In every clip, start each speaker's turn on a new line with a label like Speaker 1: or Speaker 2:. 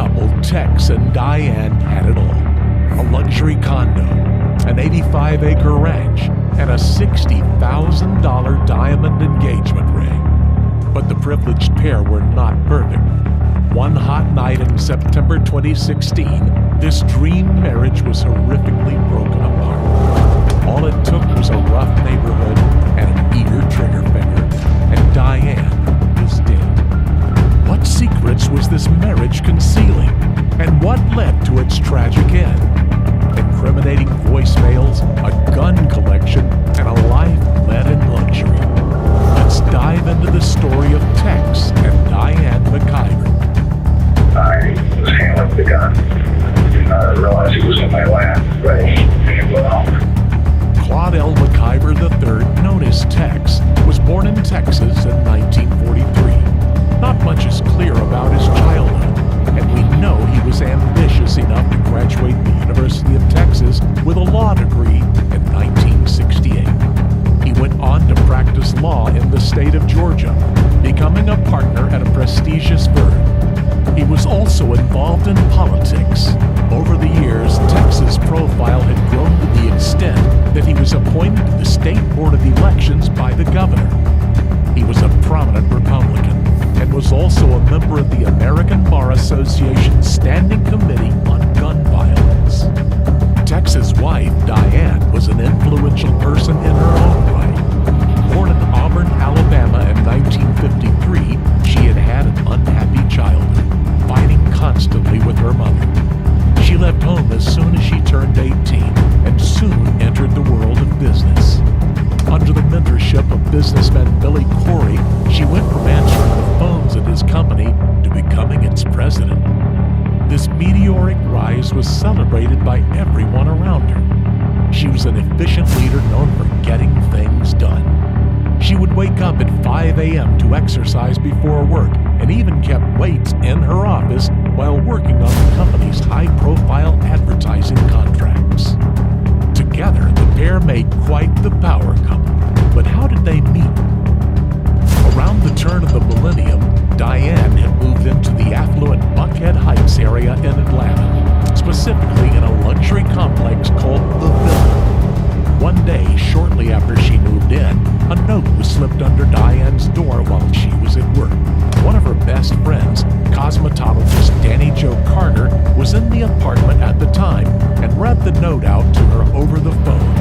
Speaker 1: couple, Tex and Diane, had it all. A luxury condo, an 85-acre ranch, and a $60,000 diamond engagement ring. But the privileged pair were not perfect. One hot night in September 2016, this dream marriage was horrifically broken apart. All it took was a rough neighborhood and an eager trigger finger, and Diane was dead. What secrets was this marriage concealing, and what led to its tragic end? Incriminating voicemails, a gun collection, and a life led in luxury. Let's dive into the story of Tex and Diane McIver.
Speaker 2: I was handling the gun. Did not realize it was in my lap, ready, and it went off.
Speaker 1: Claude L. McIver III, known as Tex, was born in Texas in 1943. Not much is clear about his childhood, and we know he was ambitious enough to graduate the University of Texas with a law degree in 1968. He went on to practice law in the state of Georgia, becoming a partner at a prestigious firm. He was also involved in politics. Over the years, Tex's profile had grown to the extent that he was appointed to the State Board of Elections by the governor. He was a prominent Republican and was also a member of the American Bar Association's Standing Committee on Gun Violence. Tex's wife, Diane, was an influential person in her own right. Born in Auburn, Alabama in 1953, she had had an unhappy childhood, fighting constantly with her mother. She left home as soon as she turned 18 and soon entered the world of business. Under the mentorship of businessman Billy Corey, she went from answering the phones at his company to becoming its president. This meteoric rise was celebrated by everyone around her. She was an efficient leader known for getting things done. She would wake up at 5 a.m. to exercise before work and even kept weights in her office while working on the company's high-profile advertising contracts. Together, the pair made quite the power couple. But how did they meet? Around the turn of the millennium, Diane had moved into the affluent Buckhead Heights area in Atlanta, specifically in a luxury complex called The Villa. One day, shortly after she moved in, a note was slipped under Diane's door while she was at work. One of her best friends, cosmetologist Danny Jo Carter, was in the apartment at the time and read the note out to her over the phone.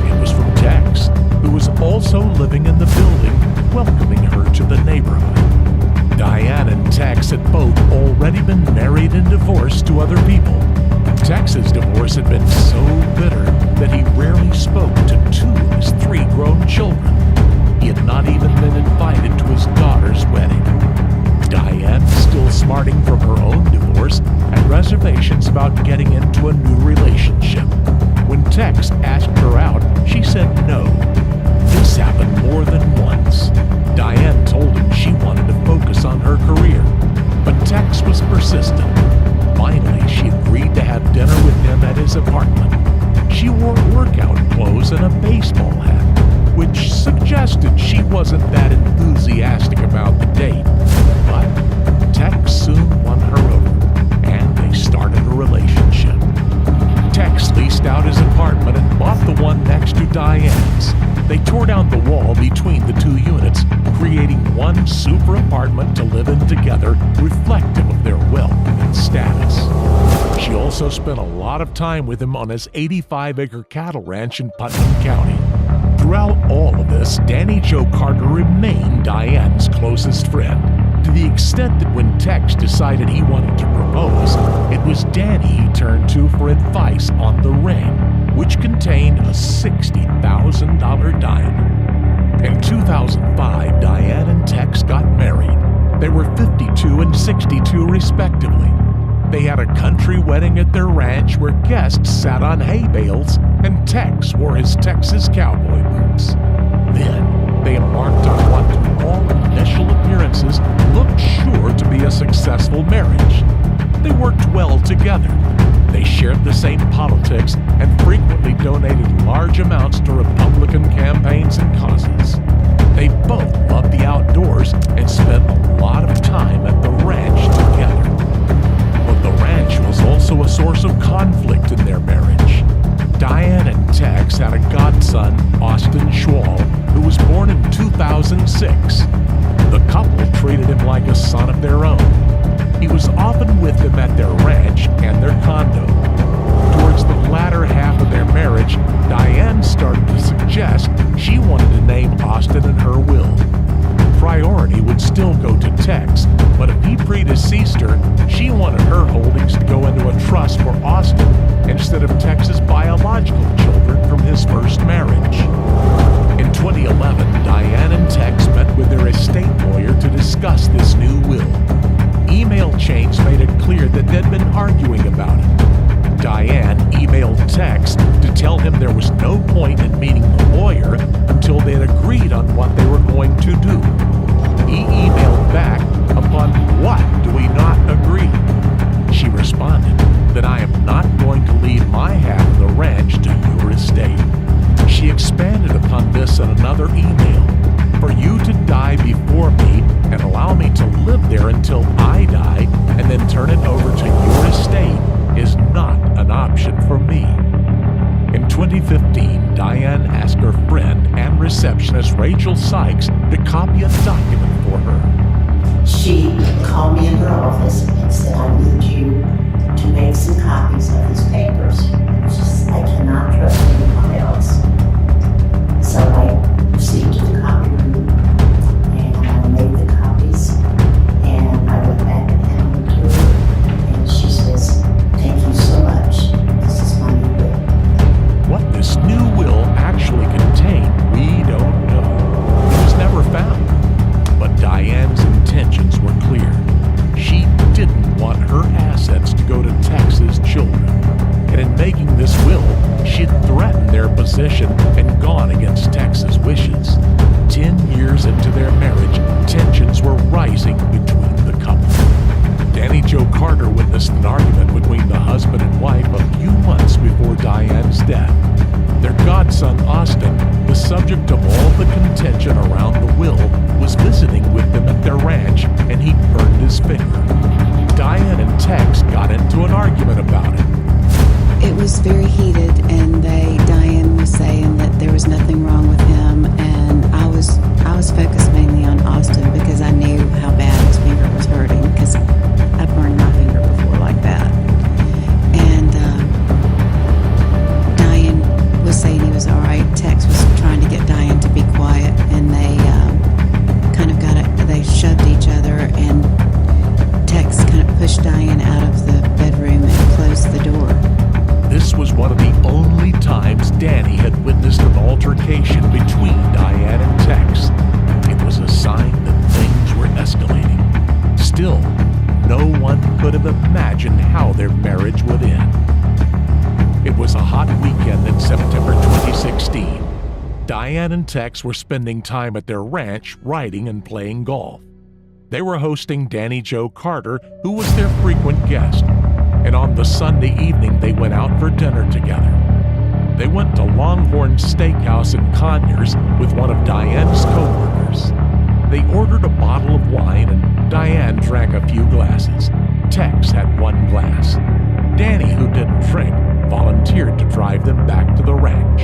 Speaker 1: It was from Tex, who was also living in the building, welcoming her to the neighborhood. Diane and Tex had both already been married and divorced to other people. Tex's divorce had been so bitter that he rarely spoke to two of his three grown children. He had not even been invited to his daughter's wedding. Diane, still smarting from her own divorce, had reservations about getting into a new relationship. When Tex asked her out, she said no. This happened more than once. Diane told him she wanted to focus on her career, but Tex was persistent. Finally, she agreed to have dinner with him at his apartment. She wore workout clothes and a baseball hat, which suggested she wasn't that enthusiastic about the date. But Tex soon won her over, and they started a relationship. Tex leased out his apartment and bought the one next to Diane's. They tore down the wall between the two units, creating one super apartment to live in together, reflective of their wealth and status. She also spent a lot of time with him on his 85-acre cattle ranch in Putnam County. Throughout all of this, Danny Jo Carter remained Diane's closest friend, to the extent that when Tex decided he wanted to propose, it was Danny he turned to for advice on the ring, which contained a $60,000 diamond. In 2005, Diane and Tex got married. They were 52 and 62 respectively. They had a country wedding at their ranch where guests sat on hay bales and Tex wore his Texas cowboy boots. Then they embarked on what, to all initial appearances, looked sure to be a successful marriage. They worked well together. They shared the same politics and frequently donated large amounts to Republican campaigns and causes. They both loved the outdoors and spent a lot of time at the ranch together. But with them at their ranch and their condo. Towards the latter half of their marriage, Diane started to suggest she wanted to name Austin in her will. Priority would still go to Tex, but if he predeceased her, she wanted her holdings to go into a trust for Austin instead of Tex's biological children from his first marriage. In 2011, Diane and Tex met with their estate lawyer to discuss this new will. Email chains made it clear that they'd been arguing about it. Diane emailed Tex to tell him there was no point in meeting the lawyer until they'd agreed on what they were going to do. He emailed back, "Upon what do we not agree?" She responded that "I am not going to leave my half of the ranch to your estate." She expanded upon this in another email. "For you to die before me and allow me to live there until I die and then turn it over to your estate is not an option for me." In 2015, Diane asked her friend and receptionist Rachel Sykes to copy a document for her.
Speaker 3: She called me in her office and said, "I need you to make some copies of these papers. She said, I cannot trust anyone else." So I proceeded to the copy room and I made the copies and I went back and handed them to her. And she says, "Thank you so much. This is my new will."
Speaker 1: What this new will actually contained, we don't know. It was never found. But Diane's intentions were clear. She didn't want her assets to go to Tex's children. And in making this will, she'd threatened their position and gone against Tex's wishes. 10 years into their marriage, tensions were rising between the couple. Danny Jo Carter witnessed an argument between the husband and wife a few months before Diane's death. Their godson, Austin, the subject of all the contention around the will, was visiting with them at their ranch, and he burned his finger. Diane and Tex got into an argument about it.
Speaker 4: It was very heated, and Diane was saying that there was nothing wrong with him, and I was focused mainly on Austin because I knew how bad his finger was hurting because I burned my finger before like that. And Diane was saying he was all right. Tex was trying to get Diane to be quiet, and they they shoved each other, and Tex kind of pushed Diane out of the bedroom and closed the door.
Speaker 1: This was one of the only times Danny had witnessed an altercation between Diane and Tex. It was a sign that things were escalating. Still, no one could have imagined how their marriage would end. It was a hot weekend in September 2016. Diane and Tex were spending time at their ranch riding and playing golf. They were hosting Danny Jo Carter, who was their frequent guest. And on the Sunday evening, they went out for dinner together. They went to Longhorn Steakhouse in Conyers with one of Diane's co-workers. They ordered a bottle of wine, and Diane drank a few glasses. Tex had one glass. Danny, who didn't drink, volunteered to drive them back to the ranch.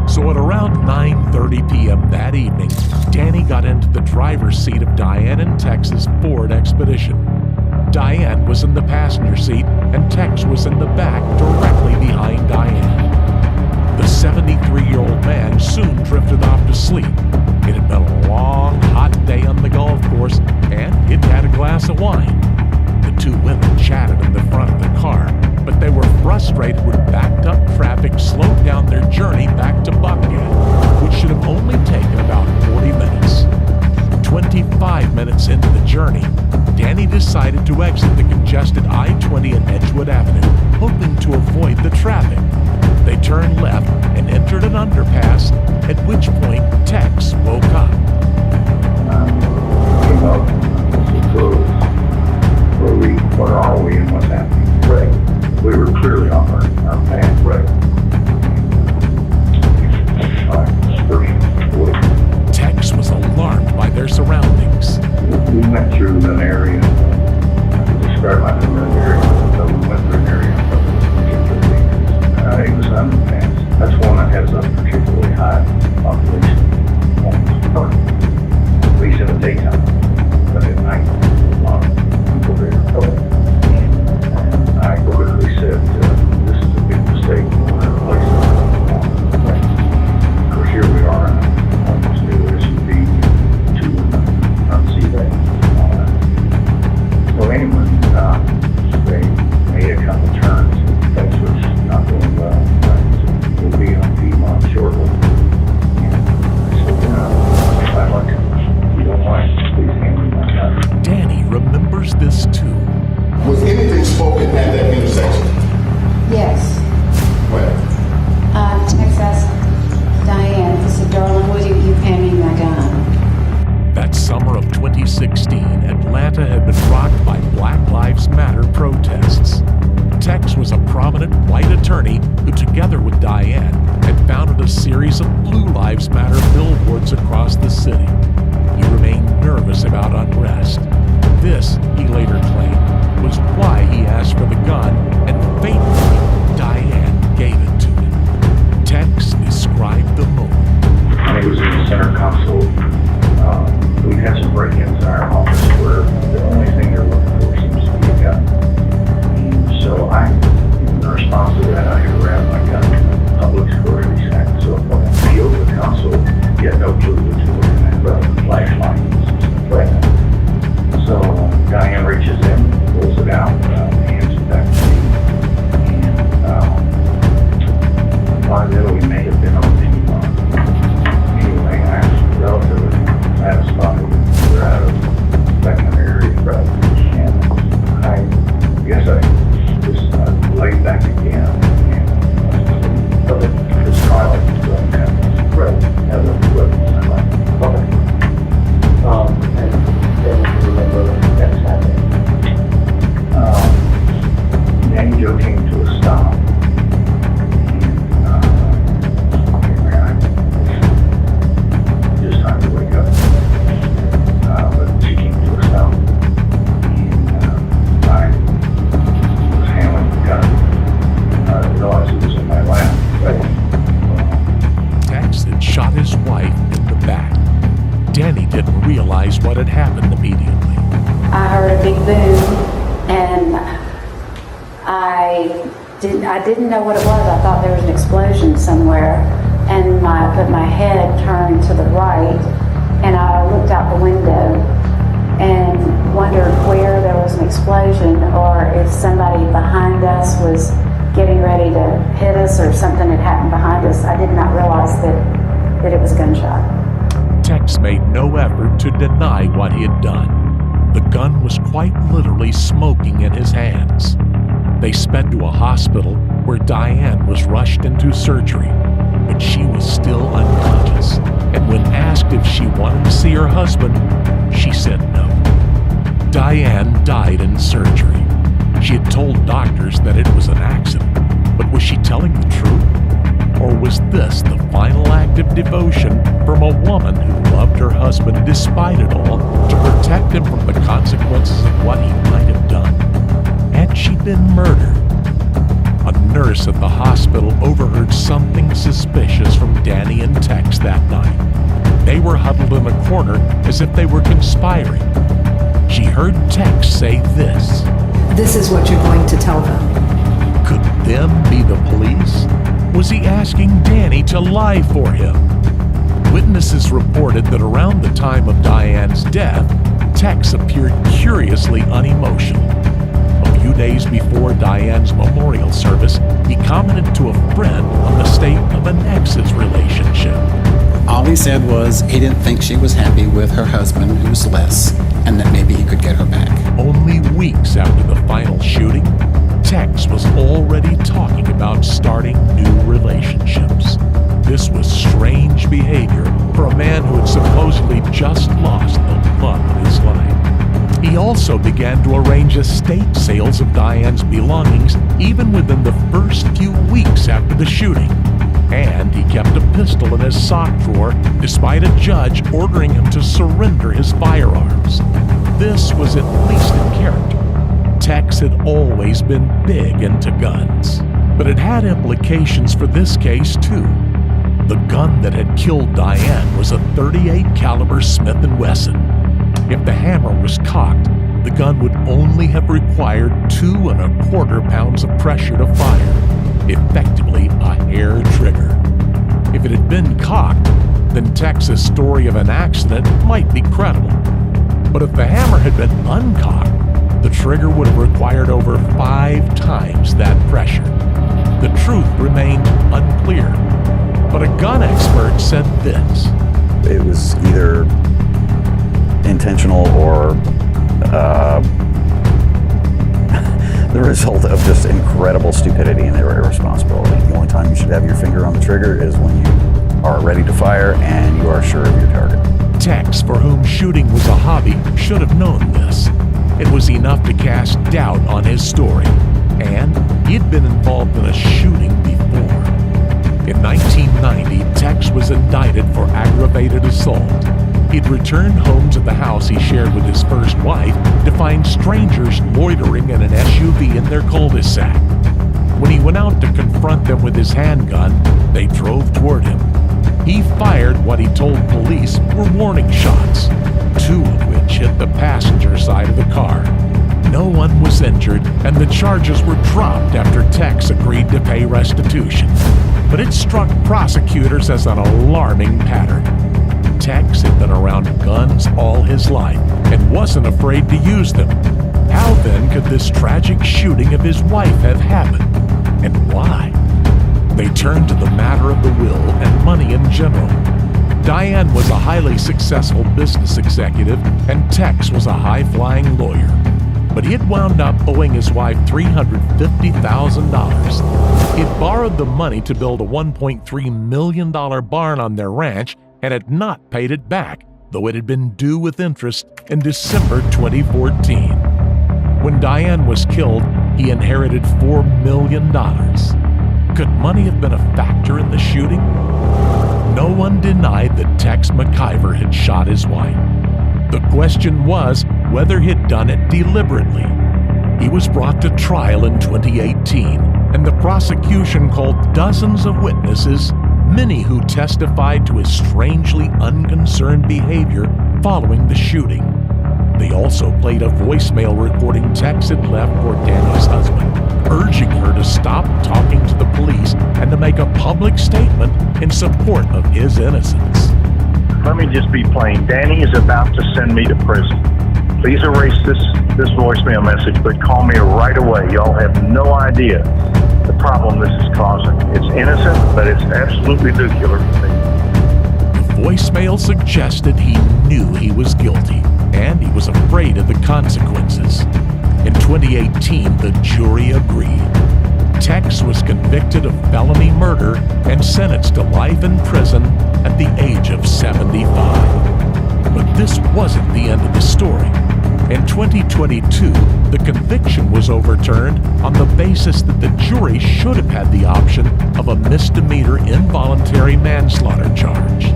Speaker 1: So at around 9:30 p.m. that evening, Danny got into the driver's seat of Diane and Tex's Ford Expedition. Diane was in the passenger seat, and Tex was in the back directly behind Diane. The 73-year-old man soon drifted off to sleep. It had been a long, hot day on the golf course, and he'd had a glass of wine. The two women chatted in the front of the car, but they were frustrated when backed-up traffic slowed down their journey back to Buckhead, which should have only taken about 40 minutes. 25 minutes into the journey, Danny decided to exit the congested I-20 and Edgewood Avenue, hoping to avoid the traffic. They turned left and entered an underpass, at which point Tex woke up.
Speaker 2: Came up, where are we and what's happening? Right. We were clearly on our path. Right.
Speaker 1: Tex was alarmed by their surroundings.
Speaker 2: We went through an area, I could describe my familiar area, so we went through an area it was an underpass. That's one that has a particularly high population, at least in the daytime, but at night, a lot of people there.
Speaker 5: both been at that intersection?
Speaker 6: Yes.
Speaker 5: When?
Speaker 6: Tex asked Diane, he said, "Darling, will you hand me my gun?"
Speaker 1: That summer of 2016, Atlanta had been rocked by Black Lives Matter protests. Tex was a prominent white attorney who, together with Diane, had founded a series of Blue Lives Matter billboards across the city. He remained nervous about unrest. This, he later claimed, was why he asked for the gun, and fatefully, Diane gave it to him. Tex described the moment.
Speaker 2: And it was in the center console. We had some break-ins in our office where the only thing they're looking for seems to be a gun. And so in response to that, I grabbed my gun from the public security act. So when I peeled the console, you had no clue what you were looking at, rather than flashlight and stuff like that. So Diane reaches in, pulls it out, hands it back to me. And by then, we may have been on the anyway, I was relatively satisfied. We're out of second area, right? And I guess I just laid back again and this trial is going to have right, have a weapon. I'm like, okay. And then remember that's happening. Then Joe came to a stop. Time to wake up. But she came to a stop, and I was handling the gun. I didn't realize it was in my lap. Right?
Speaker 1: Tex had shot his wife in the back. Danny didn't realize what had happened immediately.
Speaker 6: I heard a big boom, and I didn't know what it was. I thought there was an explosion somewhere. And but my head turned to the right, and I looked out the window and wondered where there was an explosion or if somebody behind us was getting ready to hit us or something had happened behind us. I did not realize that it was a gunshot.
Speaker 1: Tex made no effort to deny what he had done. The gun was quite literally smoking in his hands. They sped to a hospital where Diane was rushed into surgery. But she was still unconscious, and when asked if she wanted to see her husband, she said no. Diane died in surgery. She had told doctors that it was an accident, but was she telling the truth? Or was this the final act of devotion from a woman who loved her husband despite it all to protect him from the consequences of what he might have done? Had she been murdered? A nurse at the hospital overheard something suspicious from Danny and Tex that night. They were huddled in a corner as if they were conspiring. She heard Tex say this.
Speaker 7: "This is what you're going to tell them."
Speaker 1: Could them be the police? Was he asking Danny to lie for him? Witnesses reported that around the time of Diane's death, Tex appeared curiously unemotional. A few days before Diane's memorial service, he commented to a friend on the state of an ex's relationship.
Speaker 8: All he said was he didn't think she was happy with her husband, who was less, and that maybe he could get her back.
Speaker 1: Only weeks after the final shooting, Tex was already talking about starting new relationships. This was strange behavior for a man who had supposedly just lost the love of his life. He also began to arrange estate sales of Diane's belongings even within the first few weeks after the shooting. And he kept a pistol in his sock drawer despite a judge ordering him to surrender his firearms. This was at least in character. Tex had always been big into guns, but it had implications for this case too. The gun that had killed Diane was a .38 caliber Smith & Wesson. If the hammer was cocked, the gun would only have required 2 1/4 pounds of pressure to fire, effectively a hair trigger. If it had been cocked, then Tex's story of an accident might be credible. But if the hammer had been uncocked, the trigger would have required over 5 times that pressure. The truth remained unclear, but a gun expert said this.
Speaker 9: It was either intentional or the result of just incredible stupidity and irresponsibility. The only time you should have your finger on the trigger is when you are ready to fire and you are sure of your target.
Speaker 1: Tex, for whom shooting was a hobby, should have known this. It was enough to cast doubt on his story, and he'd been involved in a shooting before. In 1990, Tex was indicted for aggravated assault. He'd returned home to the house he shared with his first wife to find strangers loitering in an SUV in their cul-de-sac. When he went out to confront them with his handgun, they drove toward him. He fired what he told police were warning shots, 2 of which hit the passenger side of the car. No one was injured, and the charges were dropped after Tex agreed to pay restitution. But it struck prosecutors as an alarming pattern. Tex had been around guns all his life and wasn't afraid to use them. How then could this tragic shooting of his wife have happened? And why? They turned to the matter of the will and money in general. Diane was a highly successful business executive, and Tex was a high-flying lawyer. But he had wound up owing his wife $350,000. He'd borrowed the money to build a $1.3 million barn on their ranch and had not paid it back, though it had been due with interest in December 2014. When Diane was killed, he inherited $4 million. Could money have been a factor in the shooting? No one denied that Tex McIver had shot his wife. The question was whether he'd done it deliberately. He was brought to trial in 2018, and the prosecution called dozens of witnesses, many who testified to his strangely unconcerned behavior following the shooting. They also played a voicemail recording Tex had left for Danny's husband, urging her to stop talking to the police and to make a public statement in support of his innocence.
Speaker 2: Let me just be plain. Danny is about to send me to prison. Please erase this voicemail message, but call me right away. Y'all have no idea the problem this is causing. It's innocent, but it's absolutely nuclear for me.
Speaker 1: The voicemail suggested he knew he was guilty, and he was afraid of the consequences. In 2018, the jury agreed. Tex was convicted of felony murder and sentenced to life in prison at the age of 75. But this wasn't the end of the story. In 2022, the conviction was overturned on the basis that the jury should have had the option of a misdemeanor involuntary manslaughter charge.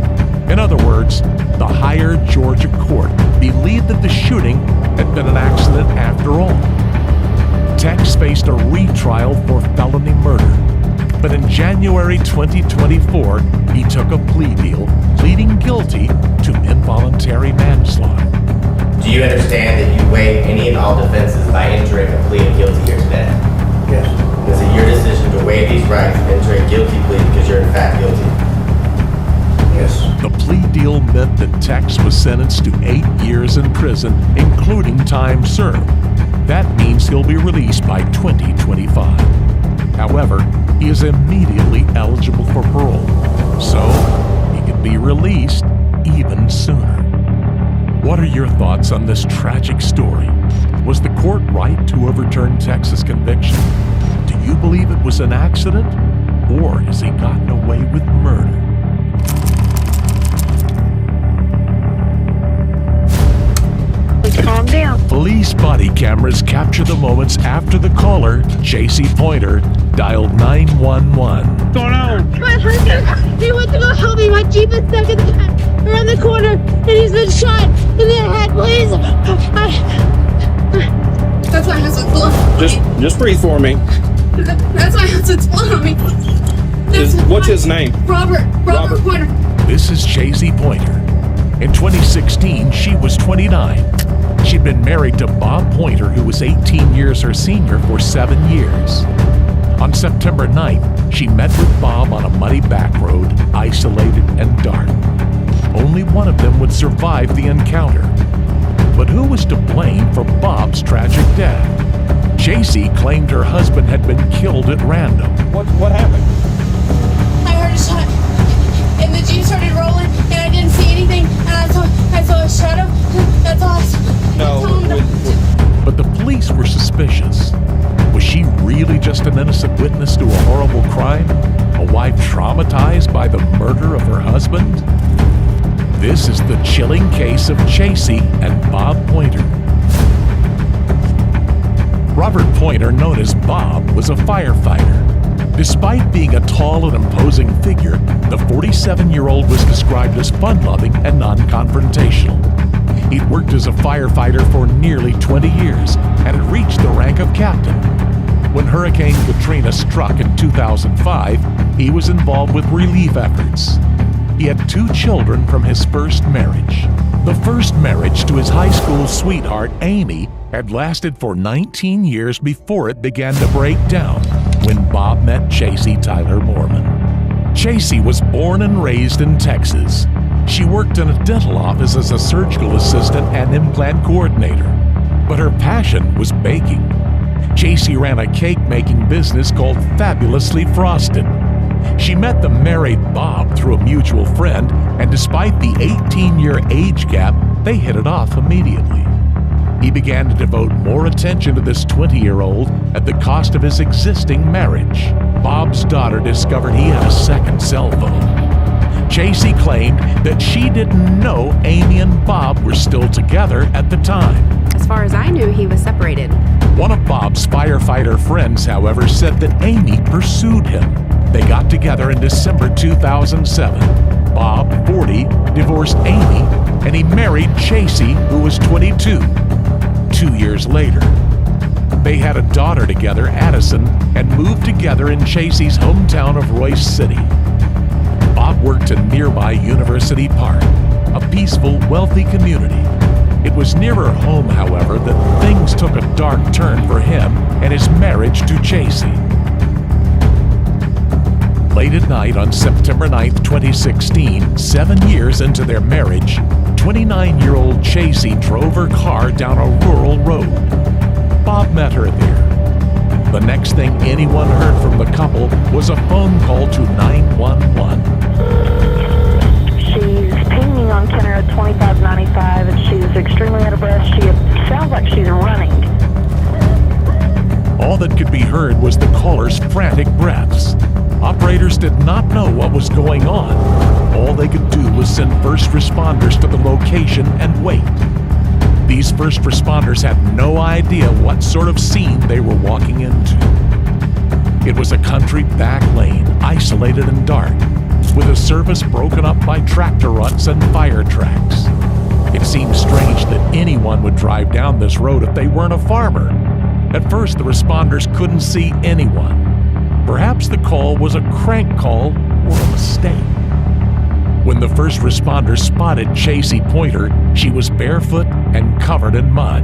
Speaker 1: In other words, the higher Georgia court believed that the shooting had been an accident after all. Tex faced a retrial for felony murder, but in January 2024, he took a plea deal, pleading guilty to involuntary manslaughter.
Speaker 10: Do you understand that you waive any and all defenses by entering a plea of guilty here today?
Speaker 2: Yes.
Speaker 10: Is it your decision to waive these rights and enter a guilty plea because you're in fact guilty?
Speaker 2: Yes.
Speaker 1: The plea deal meant that Tex was sentenced to 8 years in prison, including time served. That means he'll be released by 2025. However, he is immediately eligible for parole, so he can be released even sooner. What are your thoughts on this tragic story? Was the court right to overturn Tex's conviction? Do you believe it was an accident, or has he gotten away with murder?
Speaker 11: Calm down.
Speaker 1: Police body cameras capture the moments after the caller, J.C. Pointer, dialed 911.
Speaker 11: What's going on? My husband, he went to go help me. My Jeep is stuck in the back around the corner, and he's been shot in the head, please. That's my husband's blood.
Speaker 12: Just breathe for me.
Speaker 11: That's my husband's blood on me.
Speaker 12: What's his name?
Speaker 11: Robert Pointer.
Speaker 1: This is J.C. Pointer. In 2016, she was 29. She'd been married to Bob Pointer, who was 18 years her senior for 7 years. On September 9th, she met with Bob on a muddy back road, isolated and dark. Only one of them would survive the encounter. But who was to blame for Bob's tragic death? J.C. claimed her husband had been killed at random.
Speaker 12: What happened?
Speaker 11: I heard a shot, and the Jeep started rolling, and I didn't see anything, and I saw a shadow. That's all I saw.
Speaker 1: But the police were suspicious. Was she really just an innocent witness to a horrible crime? A wife traumatized by the murder of her husband? This is the chilling case of Chasey and Bob Pointer. Robert Pointer, known as Bob, was a firefighter. Despite being a tall and imposing figure, the 47-year-old was described as fun-loving and non-confrontational. He'd worked as a firefighter for nearly 20 years and had reached the rank of captain. When Hurricane Katrina struck in 2005, he was involved with relief efforts. He had 2 children from his first marriage. The first marriage to his high school sweetheart, Amy, had lasted for 19 years before it began to break down when Bob met Chasey Tyler Mormon. Chasey was born and raised in Texas. She worked in a dental office as a surgical assistant and implant coordinator, but her passion was baking. Chasey ran a cake-making business called Fabulously Frosted. She met the married Bob through a mutual friend, and despite the 18-year age gap, they hit it off immediately. He began to devote more attention to this 20-year-old at the cost of his existing marriage. Bob's daughter discovered he had a second cell phone. Chasey claimed that she didn't know Amy and Bob were still together at the time.
Speaker 13: As far as I knew, he was separated.
Speaker 1: One of Bob's firefighter friends, however, said that Amy pursued him. They got together in December 2007. Bob, 40, divorced Amy, and he married Chasey, who was 22. 2 years later, they had a daughter together, Addison, and moved together in Chasey's hometown of Royce City. Bob worked in nearby University Park, a peaceful, wealthy community. It was nearer home, however, that things took a dark turn for him and his marriage to Chasey. Late at night on September 9, 2016, 7 years into their marriage, 29-year-old Chasey drove her car down a rural road. Bob met her there. The next thing anyone heard from the couple was a phone call to 911.
Speaker 14: She's pinging on Kenner at 2595, and she's extremely out of breath. She sounds like she's running.
Speaker 1: All that could be heard was the caller's frantic breaths. Operators did not know what was going on. All they could do was send first responders to the location and wait. These first responders had no idea what sort of scene they were walking into. It was a country back lane, isolated and dark, with a service broken up by tractor ruts and fire tracks. It seemed strange that anyone would drive down this road if they weren't a farmer. At first, the responders couldn't see anyone. Perhaps the call was a crank call or a mistake. When the first responders spotted Chasey Pointer, she was barefoot and covered in mud.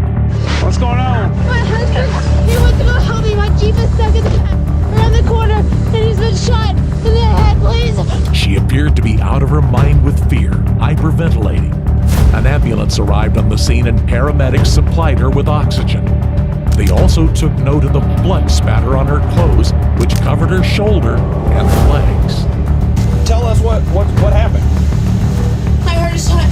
Speaker 12: What's going on?
Speaker 11: My husband, he went to go help me. My Jeep is stuck in the back, around the corner, and he's been shot in the head, please.
Speaker 1: She appeared to be out of her mind with fear, hyperventilating. An ambulance arrived on the scene and paramedics supplied her with oxygen. They also took note of the blood spatter on her clothes, which covered her shoulder and her legs.
Speaker 12: Tell us what happened.
Speaker 11: I heard a shot,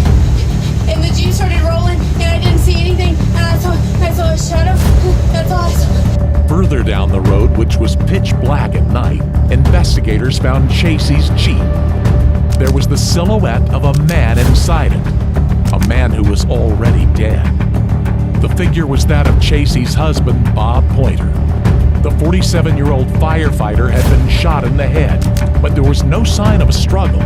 Speaker 11: and the Jeep started rolling, and I didn't see anything, and I saw a shadow. That's all I saw.
Speaker 1: Further down the road, which was pitch black at night, investigators found Chasey's Jeep. There was the silhouette of a man inside it, a man who was already dead. The figure was that of Chasey's husband, Bob Pointer. The 47-year-old firefighter had been shot in the head, but there was no sign of a struggle.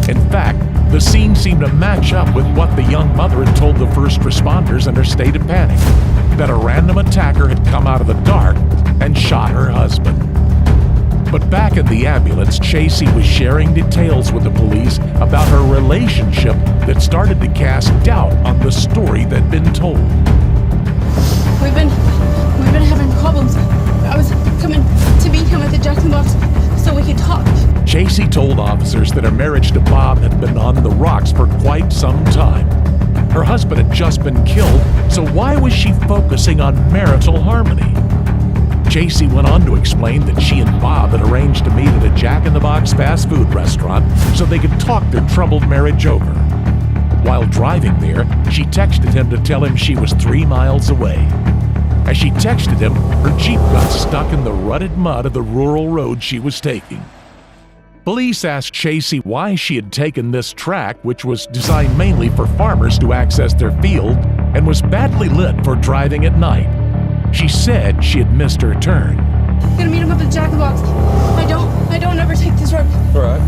Speaker 1: In fact, the scene seemed to match up with what the young mother had told the first responders in her state of panic, that a random attacker had come out of the dark and shot her husband. But back in the ambulance, Chasey was sharing details with the police about her relationship that started to cast doubt on the story that'd been told.
Speaker 11: We've been having problems. I was coming to meet him at the Jackson Box so we could talk.
Speaker 1: Chasey told officers that her marriage to Bob had been on the rocks for quite some time. Her husband had just been killed, so why was she focusing on marital harmony? Chasey went on to explain that she and Bob had arranged to meet at a Jack in the Box fast food restaurant so they could talk their troubled marriage over. While driving there, she texted him to tell him she was 3 miles away. As she texted him, her Jeep got stuck in the rutted mud of the rural road she was taking. Police asked Chasey why she had taken this track, which was designed mainly for farmers to access their field and was badly lit for driving at night. She said she had missed her turn.
Speaker 11: I'm gonna meet him up at Jack in the Box. I don't ever take this road.
Speaker 12: All right.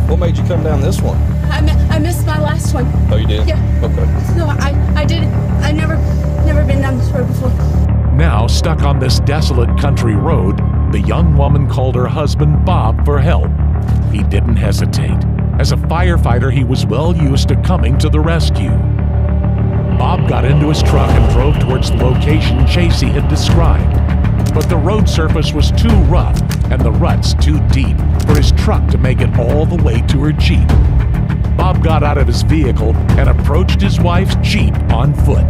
Speaker 12: What made you come down this one?
Speaker 11: I missed my last one.
Speaker 12: Oh, you did?
Speaker 11: Yeah.
Speaker 12: Okay.
Speaker 11: No, I did. I never been down this road before.
Speaker 1: Now, stuck on this desolate country road, the young woman called her husband Bob for help. He didn't hesitate. As a firefighter, he was well used to coming to the rescue. Bob got into his truck and drove towards the location Chasey had described. But the road surface was too rough and the ruts too deep for his truck to make it all the way to her Jeep. Bob got out of his vehicle and approached his wife's Jeep on foot.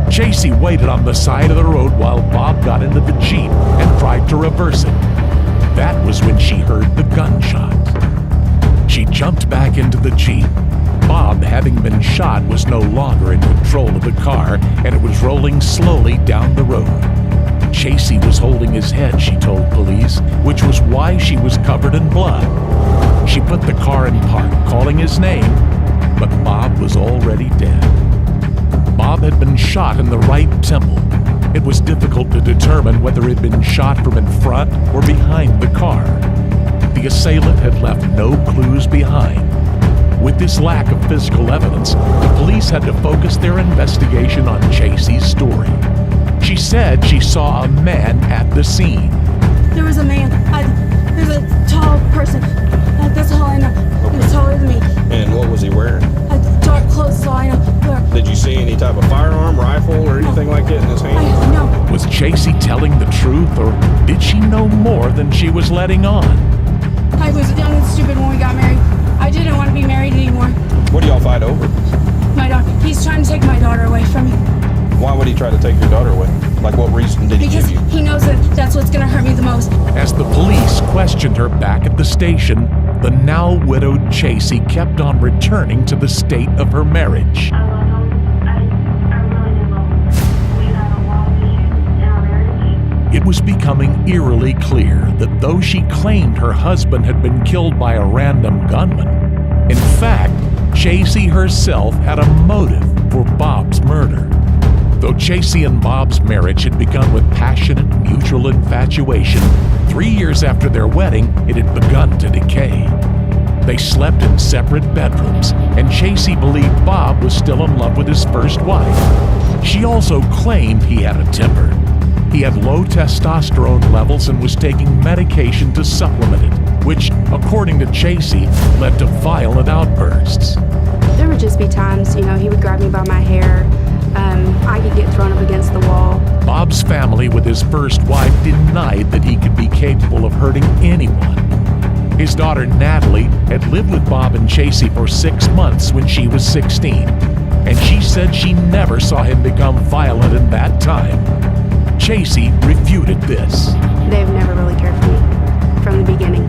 Speaker 1: Chasey waited on the side of the road while Bob got into the Jeep and tried to reverse it. That was when she heard the gunshot. She jumped back into the Jeep. Bob, having been shot, was no longer in control of the car, and it was rolling slowly down the road. Chasey was holding his head, she told police, which was why she was covered in blood. She put the car in park, calling his name, but Bob was already dead. Bob had been shot in the right temple. It was difficult to determine whether he'd been shot from in front or behind the car. The assailant had left no clues behind. With this lack of physical evidence, the police had to focus their investigation on Chasey's story. She said she saw a man at the scene.
Speaker 11: There was a man. There's a tall person. That's all I know. He was taller than me.
Speaker 12: And what was he wearing?
Speaker 11: Dark clothes, that's all I know.
Speaker 12: Did you see any type of firearm, rifle, or anything like that in his hand?
Speaker 11: No.
Speaker 1: Was Chasey telling the truth, or did she know more than she was letting on?
Speaker 11: I was young and stupid when we got married. I didn't want to be married anymore.
Speaker 12: What do y'all fight over?
Speaker 11: My daughter. He's trying to take my daughter away from me.
Speaker 12: Why would he try to take your daughter away? Like, what reason did he give you?
Speaker 11: Because he knows that that's what's going to hurt me the most.
Speaker 1: As the police questioned her back at the station, the now widowed Chasey kept on returning to the state of her marriage. It was becoming eerily clear that though she claimed her husband had been killed by a random gunman, in fact, Chasey herself had a motive for Bob's murder. Though Chasey and Bob's marriage had begun with passionate mutual infatuation, 3 years after their wedding, it had begun to decay. They slept in separate bedrooms, and Chasey believed Bob was still in love with his first wife. She also claimed he had a temper. He had low testosterone levels and was taking medication to supplement it, which, according to Chasey, led to violent outbursts.
Speaker 13: There would just be times, he would grab me by my hair. I could get thrown up against the wall.
Speaker 1: Bob's family with his first wife denied that he could be capable of hurting anyone. His daughter Natalie had lived with Bob and Chasey for 6 months when she was 16, and she said she never saw him become violent in that time. Chasey refuted this.
Speaker 13: They've never really cared for me from the beginning.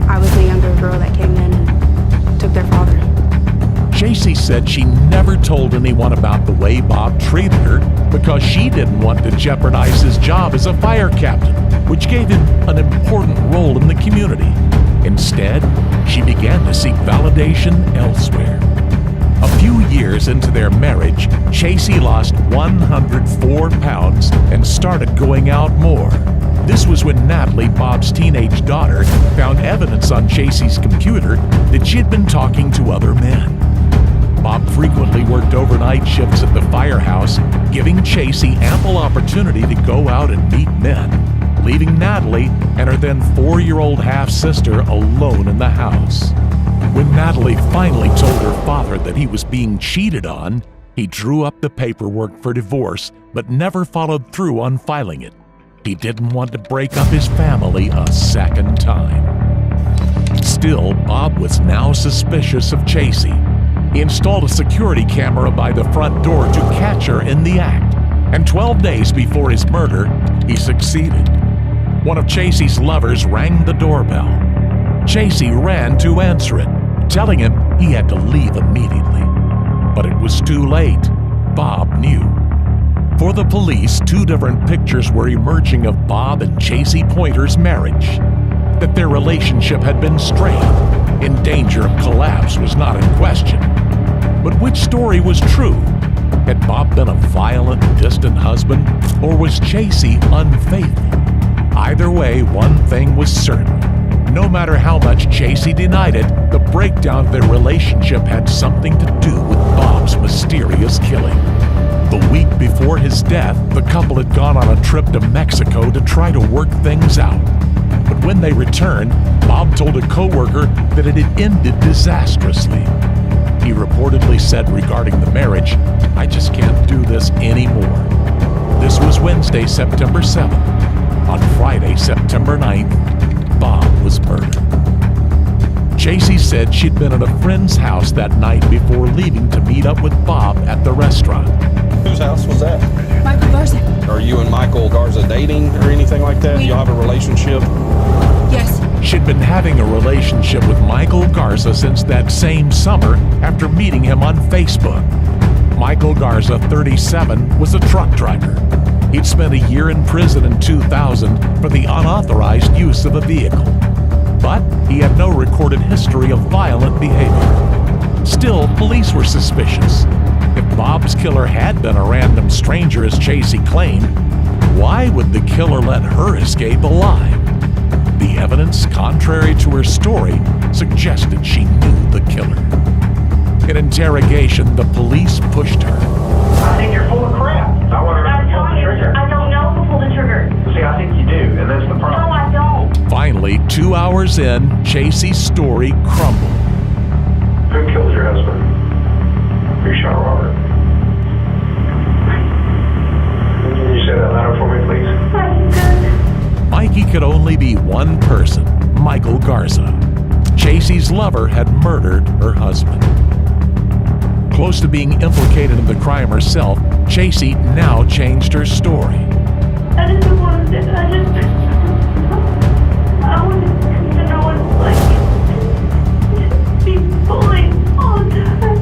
Speaker 13: I was the younger girl that came in and took their father.
Speaker 1: Chasey said she never told anyone about the way Bob treated her because she didn't want to jeopardize his job as a fire captain, which gave him an important role in the community. Instead, she began to seek validation elsewhere. A few years into their marriage, Chasey lost 104 pounds and started going out more. This was when Natalie, Bob's teenage daughter, found evidence on Chasey's computer that she had been talking to other men. Bob frequently worked overnight shifts at the firehouse, giving Chasey ample opportunity to go out and meet men, leaving Natalie and her then 4-year-old half-sister alone in the house. When Natalie finally told her father that he was being cheated on, he drew up the paperwork for divorce but never followed through on filing it. He didn't want to break up his family a second time. Still, Bob was now suspicious of Chasey. He installed a security camera by the front door to catch her in the act, and 12 days before his murder, he succeeded. One of Chasey's lovers rang the doorbell. Chasey ran to answer it, telling him he had to leave immediately. But it was too late. Bob knew. For the police, two different pictures were emerging of Bob and Chasey Pointer's marriage. That their relationship had been strained, in danger of collapse, was not in question. But which story was true? Had Bob been a violent, distant husband, or was Chasey unfaithful? Either way, one thing was certain. No matter how much Chasey denied it, the breakdown of their relationship had something to do with Bob's mysterious killing. The week before his death, the couple had gone on a trip to Mexico to try to work things out. But when they returned, Bob told a coworker that it had ended disastrously. He reportedly said regarding the marriage, "I just can't do this anymore." This was Wednesday, September 7th. On Friday, September 9th, Bob was murdered. Chasey said she'd been at a friend's house that night before leaving to meet up with Bob at the restaurant.
Speaker 12: Whose house was that?
Speaker 11: Michael Garza.
Speaker 12: Are you and Michael Garza dating or anything like that? Do y'all have a relationship?
Speaker 11: Yes.
Speaker 1: She'd been having a relationship with Michael Garza since that same summer after meeting him on Facebook. Michael Garza, 37, was a truck driver. He'd spent a year in prison in 2000 for the unauthorized use of a vehicle. But he had no recorded history of violent behavior. Still, police were suspicious. If Bob's killer had been a random stranger as Chasey claimed, why would the killer let her escape alive? The evidence, contrary to her story, suggested she knew the killer. In interrogation, the police pushed her.
Speaker 2: I think you're full of crap. I want to pull the trigger.
Speaker 11: I don't know who pulled the trigger.
Speaker 2: See, I think you do, and that's the problem.
Speaker 11: No, I don't.
Speaker 1: Finally, 2 hours in, Chasey's story crumbled.
Speaker 2: Who killed your husband? Who shot Robert? Can you say that louder for me, please?
Speaker 1: Mikey could only be one person, Michael Garza. Chasey's lover had murdered her husband. Close to being implicated in the crime herself, Chasey now changed her story.
Speaker 11: I just wanted to, I wanted to know what it's like to be bullied all the time.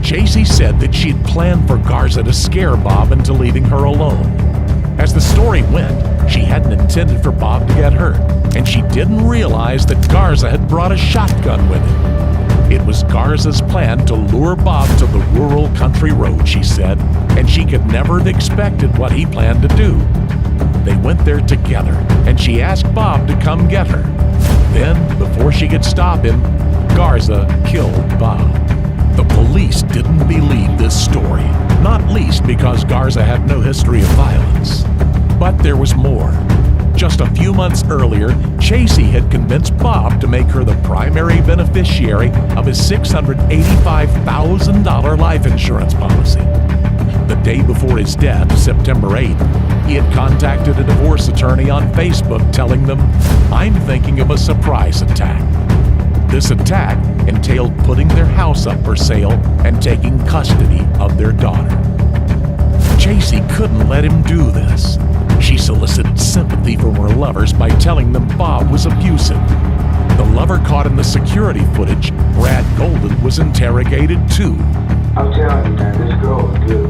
Speaker 1: Chasey said that she had planned for Garza to scare Bob into leaving her alone. As the story went, she hadn't intended for Bob to get hurt, and she didn't realize that Garza had brought a shotgun with him. It was Garza's plan to lure Bob to the rural country road, she said, and she could never have expected what he planned to do. They went there together, and she asked Bob to come get her. Then, before she could stop him, Garza killed Bob. The police didn't believe this story, not least because Garza had no history of violence. But there was more. Just a few months earlier, Chasey had convinced Bob to make her the primary beneficiary of his $685,000 life insurance policy. The day before his death, September 8th, he had contacted a divorce attorney on Facebook telling them, "I'm thinking of a surprise attack." This attack entailed putting their house up for sale and taking custody of their daughter. Chasey couldn't let him do this. She solicited sympathy from her lovers by telling them Bob was abusive. The lover caught in the security footage, Brad Golden, was interrogated too.
Speaker 15: I'm telling you, man, this girl was good.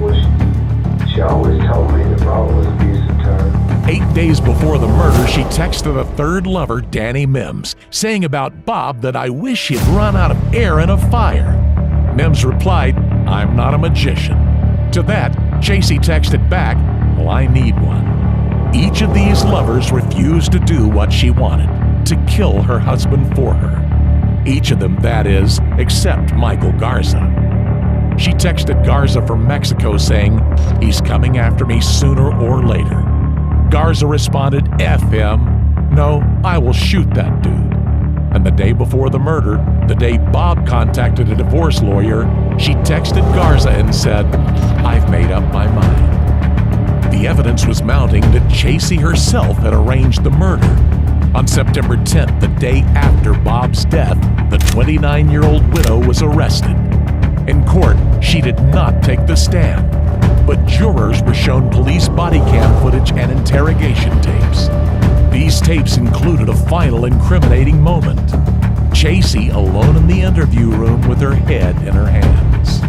Speaker 15: She always told me that Bob was abusive to her.
Speaker 1: 8 days before the murder, she texted a third lover, Danny Mims, saying about Bob that "I wish he'd run out of air in a fire." Mims replied, "I'm not a magician." To that, Chasey texted back, "Well, I need one." Each of these lovers refused to do what she wanted, to kill her husband for her. Each of them, that is, except Michael Garza. She texted Garza from Mexico saying, "He's coming after me sooner or later." Garza responded, "F him. No, I will shoot that dude." And the day before the murder, the day Bob contacted a divorce lawyer, she texted Garza and said, "I've made up my mind." The evidence was mounting that Chasey herself had arranged the murder. On September 10th, the day after Bob's death, the 29-year-old widow was arrested. In court, she did not take the stand, but jurors were shown police body cam footage and interrogation tapes. These tapes included a final incriminating moment. Chasey alone in the interview room with her head in her hands.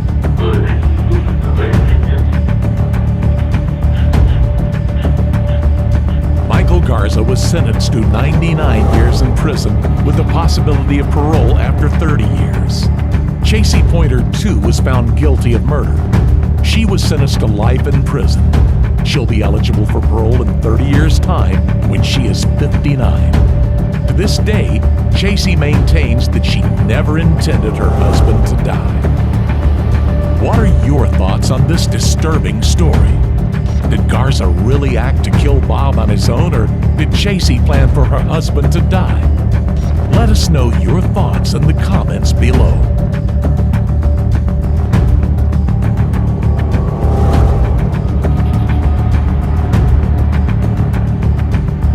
Speaker 1: Garza was sentenced to 99 years in prison with the possibility of parole after 30 years. Chasey Pointer, too, was found guilty of murder. She was sentenced to life in prison. She'll be eligible for parole in 30 years' time when she is 59. To this day, Chasey maintains that she never intended her husband to die. What are your thoughts on this disturbing story? Did Garza really act to kill Bob on his own, or did Chasey plan for her husband to die? Let us know your thoughts in the comments below.